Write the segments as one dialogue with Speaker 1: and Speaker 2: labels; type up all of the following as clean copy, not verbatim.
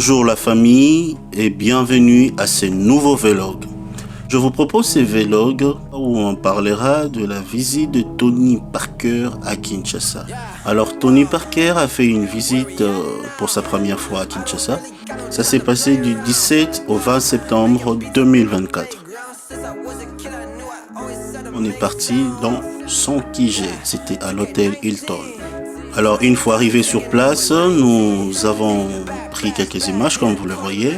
Speaker 1: Bonjour la famille et bienvenue à ce nouveau vlog. Je vous propose ce vlog où on parlera de la visite de Tony Parker à Kinshasa. Alors Tony Parker a fait une visite pour sa première fois à Kinshasa. Ça s'est passé du 17 au 20 septembre 2024. On est parti dans son QG, c'était à l'hôtel Hilton. Alors une fois arrivé sur place, nous avons pris quelques images comme vous le voyez.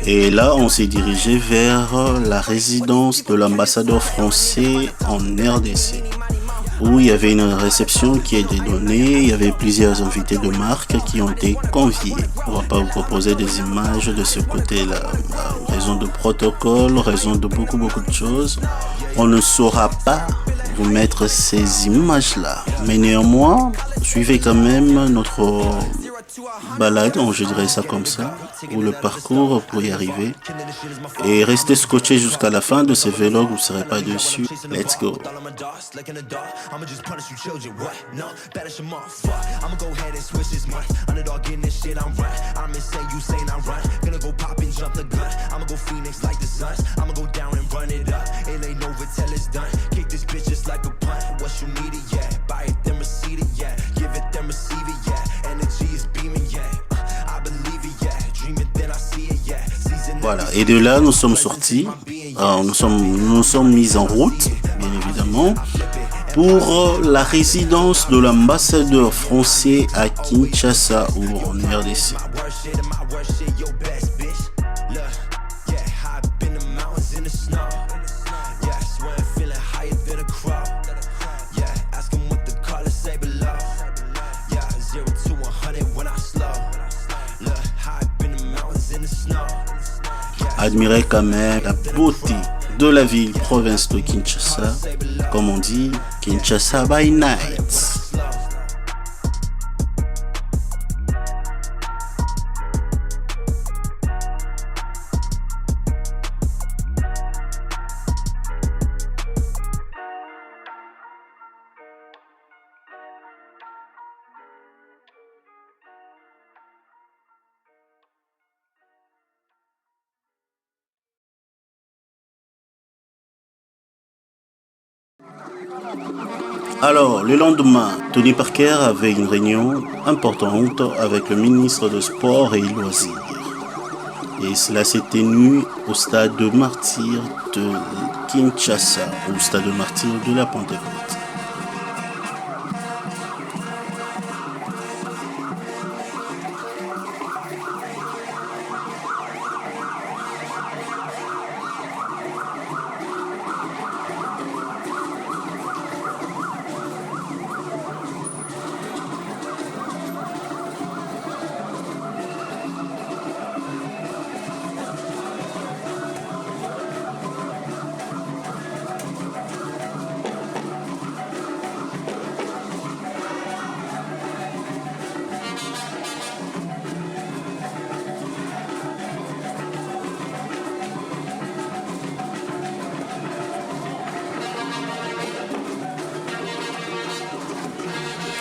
Speaker 1: Et là, on s'est dirigé vers la résidence de l'ambassadeur français en RDC, où il y avait une réception qui a été donnée. Il y avait plusieurs invités de marque qui ont été conviés. On ne va pas vous proposer des images de ce côté-là. Raison de protocole, raison de beaucoup de choses. On ne saura pas vous mettre ces images-là. Mais néanmoins, suivez quand même notre balade, je dirais ça comme ça, ou le parcours pour y arriver. Et restez scotché jusqu'à la fin de ce vlog, vous ne serez pas dessus. Let's go. Voilà, et de là nous sommes sortis, nous sommes mis en route, bien évidemment, pour la résidence de l'ambassadeur français à Kinshasa ou en RDC. Admirez quand même la beauté de la ville province de Kinshasa, comme on dit, Kinshasa by night. Alors, le lendemain, Tony Parker avait une réunion importante avec le ministre de Sport et Loisirs. Et cela s'est tenu au stade de Martyrs de Kinshasa, au stade de Martyrs de la Pentecôte.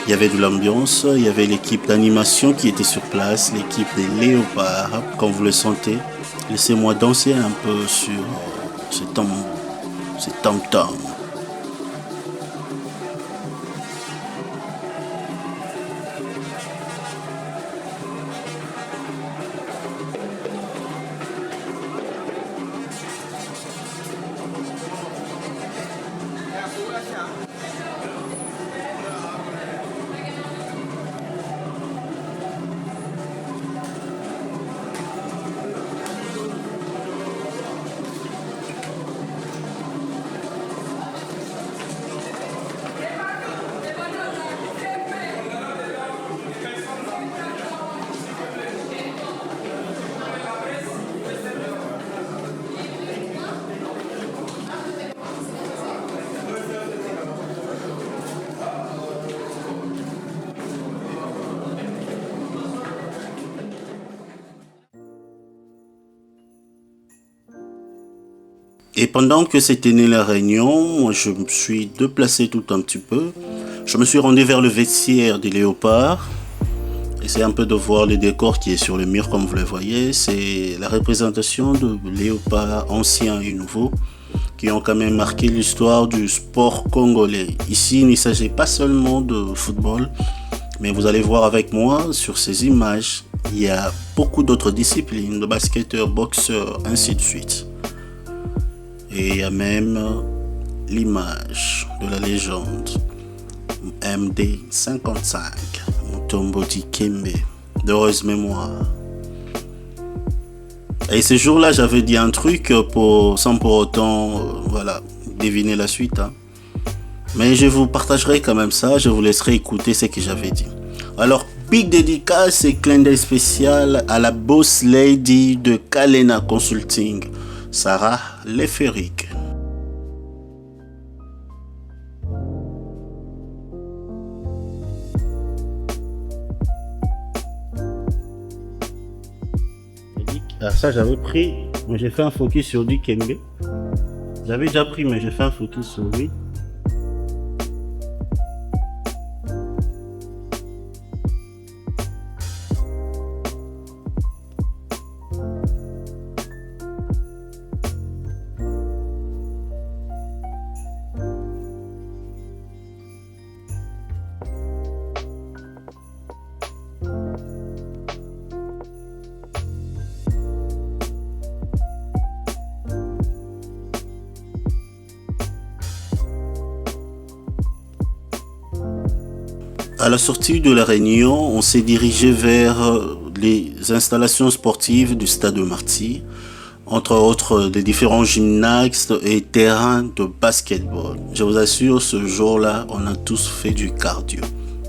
Speaker 1: Il y avait de l'ambiance, il y avait l'équipe d'animation qui était sur place, l'équipe des léopards, comme vous le sentez. Laissez-moi danser un peu sur ce tam-tam. Et pendant que s'était née la réunion, moi, je me suis déplacé tout un petit peu. Je me suis rendu vers le vestiaire des Léopards. Essayez un peu de voir le décor qui est sur le mur comme vous le voyez. C'est la représentation de léopards anciens et nouveaux qui ont quand même marqué l'histoire du sport congolais. Ici, il ne s'agit pas seulement de football, mais vous allez voir avec moi sur ces images, il y a beaucoup d'autres disciplines, de basketteurs, boxeurs, ainsi de suite. Et il y a même l'image de la légende MD55. Mutombo Dikembe, d'heureuse mémoire. Et ce jour-là, j'avais dit un truc sans pour autant deviner la suite. Hein. Mais je vous partagerai quand même ça, je vous laisserai écouter ce que j'avais dit. Alors, big dédicace et clin d'œil spécial à la boss lady de Kalena Consulting, Sarah Leferic. Ah, ça j'avais pris, mais j'ai fait un focus sur Dikembe. J'avais déjà pris, mais j'ai fait un focus sur lui. À la sortie de la réunion, on s'est dirigé vers les installations sportives du Stade de Martyr, entre autres des différents gymnases et terrains de basketball. Je vous assure, ce jour-là, on a tous fait du cardio,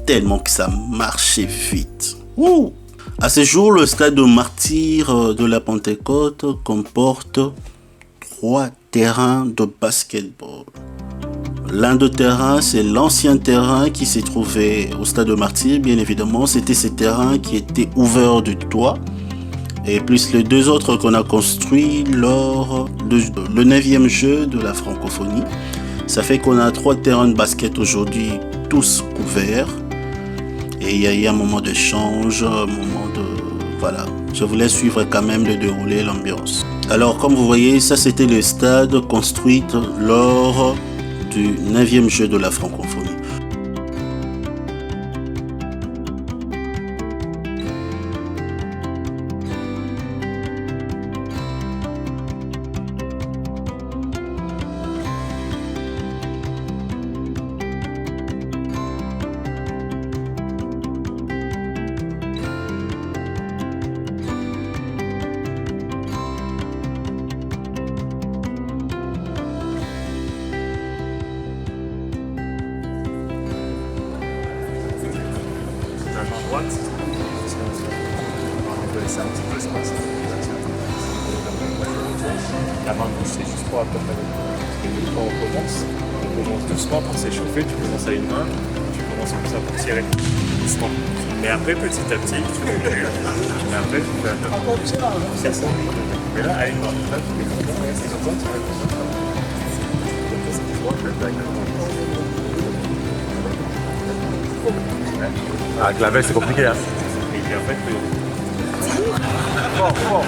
Speaker 1: tellement que ça marchait vite. Wouh! À ce jour, le Stade de Martyr de la Pentecôte comporte 3 terrains de basketball. L'un de terrain, c'est l'ancien terrain qui s'est trouvé au Stade de Martyr. Bien évidemment, c'était ces terrains qui étaient ouverts du toit. Et plus les 2 autres qu'on a construits lors le 9e jeu de la francophonie. Ça fait qu'on a 3 terrains de basket aujourd'hui, tous couverts. Et il y a eu un moment d'échange, un moment de... Voilà, je vous laisse suivre quand même de dérouler l'ambiance. Alors, comme vous voyez, ça c'était le stade construit lors du 9e jeu de la francophonie.
Speaker 2: La main gauche, c'est juste pour accompagner. Et quand on commence doucement pour s'échauffer, tu commences à une main, tu commences comme ça pour tirer. Mais après, petit à petit, tu fais mais après, tu fais c'est ça. Mais là, à une main, là, tu fais comme ça, c'est comme ça, tu fais comme ça.
Speaker 3: Ah, avec la veste, c'est compliqué, hein.
Speaker 2: Et puis après,
Speaker 3: Fort.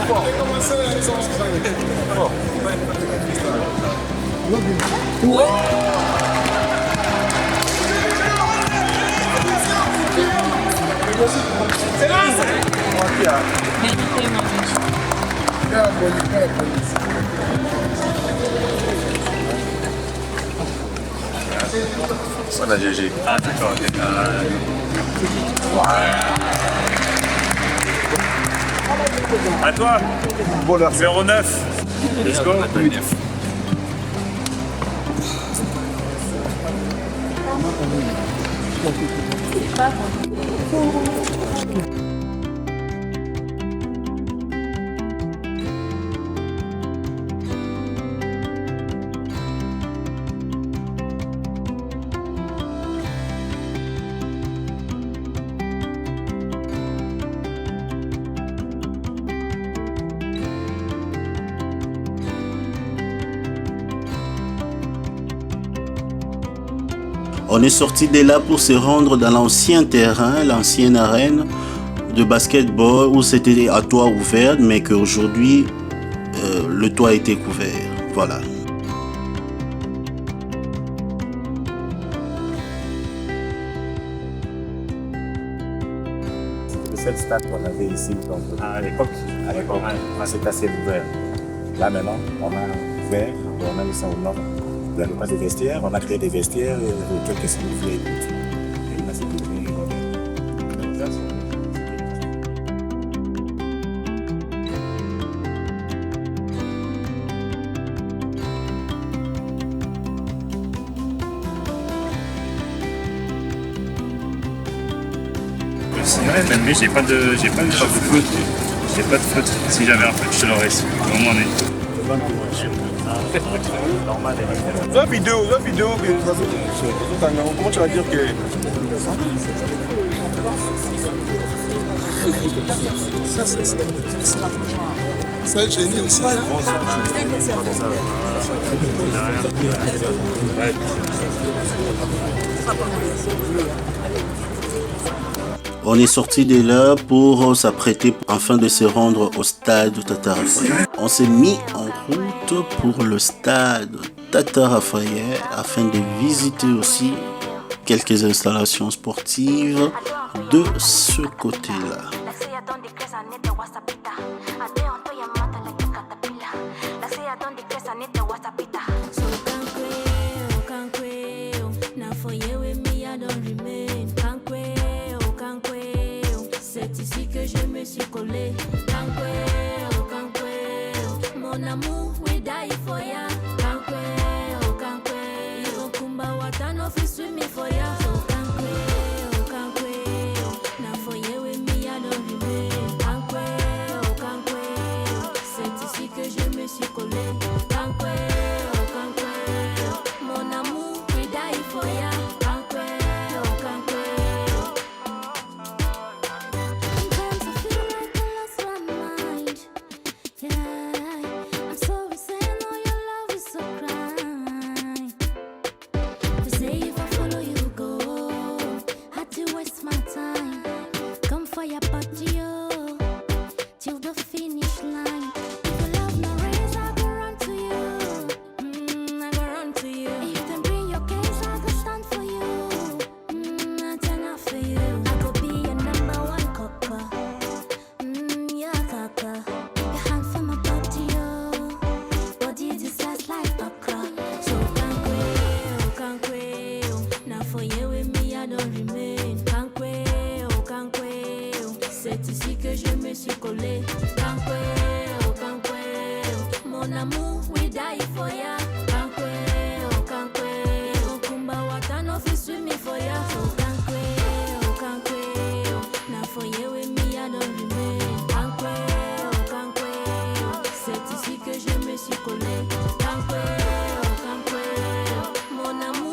Speaker 4: C'est là,
Speaker 3: On a GG.
Speaker 2: ah, d'accord. À toi, numéro 9. Let's go.
Speaker 1: On est sorti de là pour se rendre dans l'ancien terrain, l'ancienne arène de basketball où c'était à toit ouvert, mais qu'aujourd'hui le toit était couvert. Voilà.
Speaker 3: C'est le stade qu'on avait ici. Donc, à l'époque, c'était assez ouvert. Là maintenant, on a ouvert, on a mis ça au nord. Dans le coin des vestiaires, on a créé des vestiaires et quelques signifs et tout. Et là, c'est devenu
Speaker 2: Ouais, même lui, j'ai pas de faute. J'ai pas de faute. Si j'avais un faute, je te l'aurais su. Au moins, on est.
Speaker 4: La vidéo, comment tu vas dire que... Ça, j'ai dit aussi.
Speaker 1: On est sorti de là pour s'apprêter afin de se rendre au stade Tata Raphaël. On s'est mis en route pour le stade Tata Raphaël afin de visiter aussi quelques installations sportives de ce côté-là.
Speaker 5: C'est ici que je me suis collé. Mon amour, we die for ya. Kumba watano fi swim for ya. Now for you with me, I don't remain. C'est ici que je me suis collé. Mon amour, we die for ya. C'est ici que je me suis collé. Mon amour, we die for ya. Kumba watano fi swim for ya. Now for you with me, I don't remain. C'est ici que je me suis collé.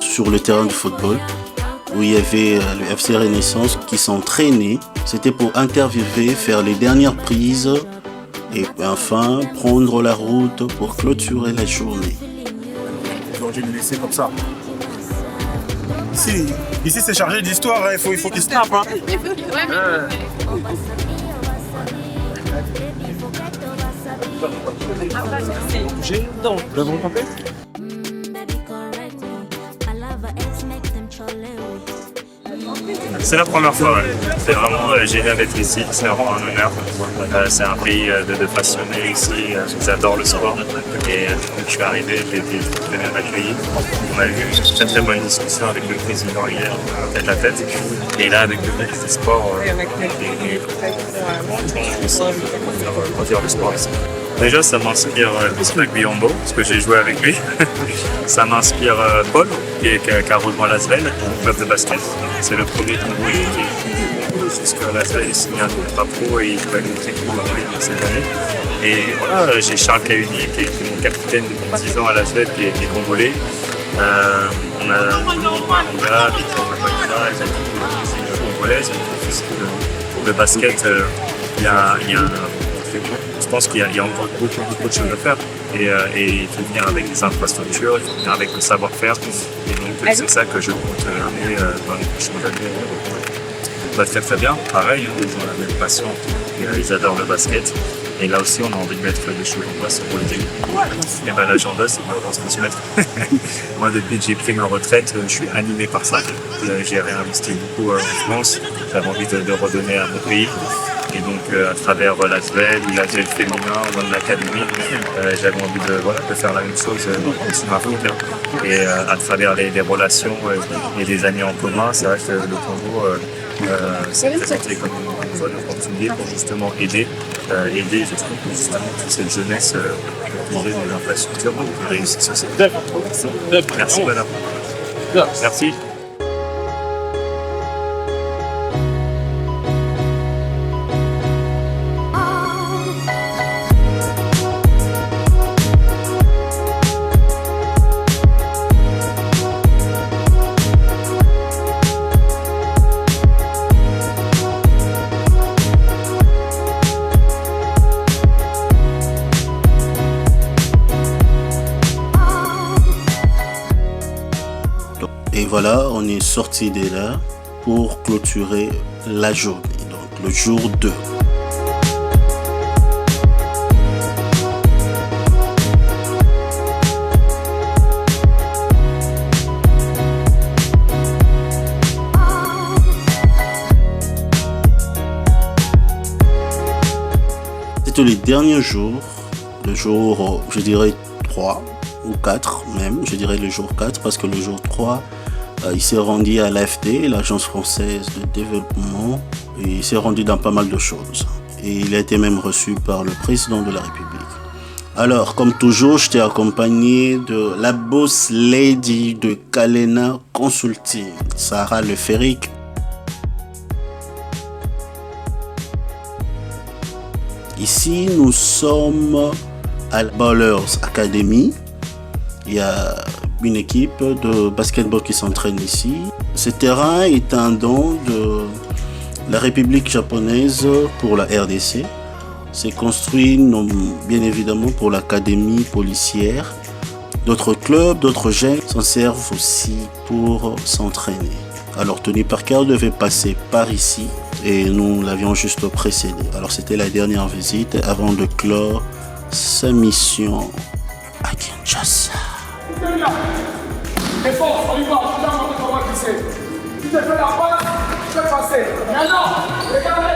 Speaker 1: Sur le terrain de football, où il y avait le FC Renaissance qui s'entraînait. C'était pour interviewer, faire les dernières prises et enfin prendre la route pour clôturer la journée.
Speaker 4: Ils ont dû le laisser comme ça. Ici c'est chargé d'histoire, hein. Il faut qu'il se tape. Hein.
Speaker 2: C'est la première fois, ouais. C'est vraiment génial d'être ici, c'est vraiment un honneur. C'est un pays de passionnés ici, j'adore le sport. Et quand je suis arrivé, j'ai été très bien accueilli. On a eu une très bonne discussion avec le président hier, tête à tête. Et là, avec le ministre des Sports, on va dire le sport ici. Déjà, ça m'inspire Biombo, parce que j'ai joué avec lui. Ça m'inspire Paul, qui a rejoint l'Asvel, club de basket. C'est le premier niveau jusqu'à l'Asvel, il signe un contrat pro et il va nous équiper cette année. Et voilà, j'ai Charles Kauni, qui est mon capitaine depuis 10 ans à l'Asvel, qui est congolais. On a Victor Makoïda, ils ont tous les congolaises, le basket, je pense qu'il y a encore beaucoup de choses à faire. et venir avec des infrastructures, venir avec le savoir-faire. Et donc c'est ça que je compte amener dans les prochaines années. Très très bien, pareil, ils ont la même passion, ils adorent le basket. Et là aussi, on a envie de mettre des choses en place pour les aider. Et ben, l'agenda, c'est de transmettre. Moi, depuis que j'ai pris ma retraite, je suis animé par ça. J'ai réinvesti beaucoup en France. J'avais envie de redonner à mon pays. Et donc, à travers l'ASVEL ou l'ASVEL féminin ou l'académie, j'avais envie de faire la même chose en Sud-Afrique. Et à travers les relations et les années en commun, c'est vrai que le Congo s'est présenté comme une bonne opportunité pour justement aider justement toute cette jeunesse pour des infrastructures pour réussir sur cette. Merci madame. Merci.
Speaker 1: Et voilà, on est sorti de là pour clôturer la journée, donc le jour 2. C'était le dernier jour, le jour, je dirais 3 ou 4 même, je dirais le jour 4 parce que le jour 3, il s'est rendu à l'AFD, l'Agence française de développement, et il s'est rendu dans pas mal de choses. Et il a été même reçu par le président de la République. Alors, comme toujours, je t'ai accompagné de la boss lady de Kalena Consulting, Sarah Leféric. Ici, nous sommes à la Ballers Academy. Il y a une équipe de basketball qui s'entraîne ici. Ce terrain est un don de la République japonaise pour la RDC. C'est construit bien évidemment pour l'académie policière. D'autres clubs, d'autres jeunes s'en servent aussi pour s'entraîner. Alors Tony Parker devait passer par ici et nous l'avions juste précédé. Alors c'était la dernière visite avant de clore sa mission à Kinshasa.
Speaker 6: C'est fort, on y va, je t'en montre comment glisser. Tu te fais la passe, tu peux passer. Maintenant, regardez.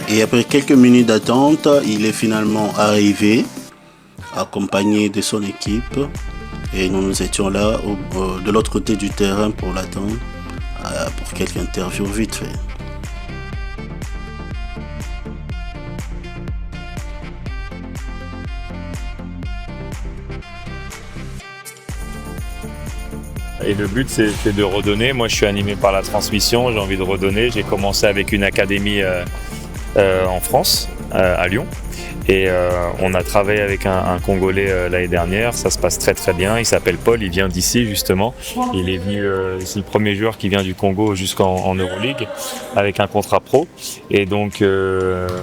Speaker 1: Et après quelques minutes d'attente, il est finalement arrivé, accompagné de son équipe. Et nous étions là, de l'autre côté du terrain pour l'attendre, pour quelques interviews vite fait.
Speaker 2: Et le but, c'est de redonner. Moi, je suis animé par la transmission, j'ai envie de redonner. J'ai commencé avec une académie en France, à Lyon. Et on a travaillé avec un Congolais l'année dernière, ça se passe très très bien, il s'appelle Paul, il vient d'ici justement, il est venu, c'est le premier joueur qui vient du Congo jusqu'en Euroleague avec un contrat pro. Et donc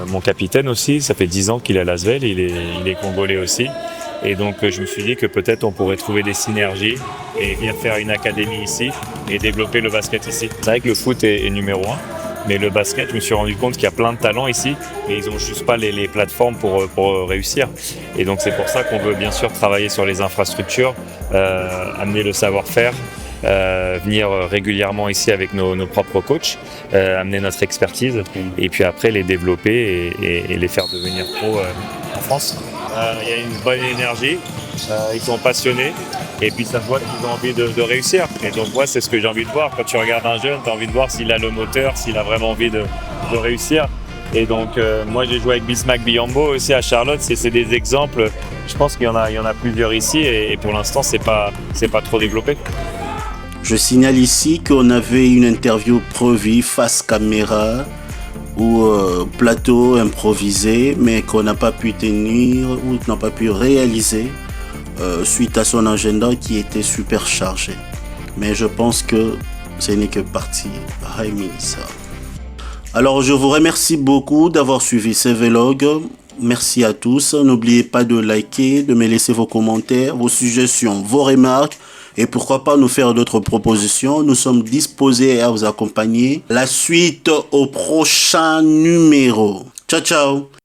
Speaker 2: mon capitaine aussi, ça fait 10 ans qu'il est à l'ASVEL, il est Congolais aussi. Et donc je me suis dit que peut-être on pourrait trouver des synergies et venir faire une académie ici et développer le basket ici. C'est vrai que le foot est numéro 1. Mais le basket, je me suis rendu compte qu'il y a plein de talents ici et ils n'ont juste pas les plateformes pour réussir. Et donc c'est pour ça qu'on veut bien sûr travailler sur les infrastructures, amener le savoir-faire, venir régulièrement ici avec nos propres coachs, amener notre expertise et puis après les développer et les faire devenir pros en France. Il y a une bonne énergie, ils sont passionnés. Et puis ça se voit qu'ils ont envie de réussir. Et donc moi c'est ce que j'ai envie de voir. Quand tu regardes un jeune, tu as envie de voir s'il a le moteur, s'il a vraiment envie de réussir. Et donc moi j'ai joué avec Bismack Biyombo aussi à Charlotte. C'est des exemples. Je pense qu'il y en a plusieurs ici et pour l'instant c'est pas trop développé.
Speaker 1: Je signale ici qu'on avait une interview prévue face caméra ou plateau improvisé, mais qu'on n'a pas pu tenir ou n'a pas pu réaliser suite à son agenda qui était super chargé. Mais je pense que ce n'est que partie remise. Alors, je vous remercie beaucoup d'avoir suivi ce vlog. Merci à tous. N'oubliez pas de liker, de me laisser vos commentaires, vos suggestions, vos remarques. Et pourquoi pas nous faire d'autres propositions. Nous sommes disposés à vous accompagner. La suite au prochain numéro. Ciao, ciao.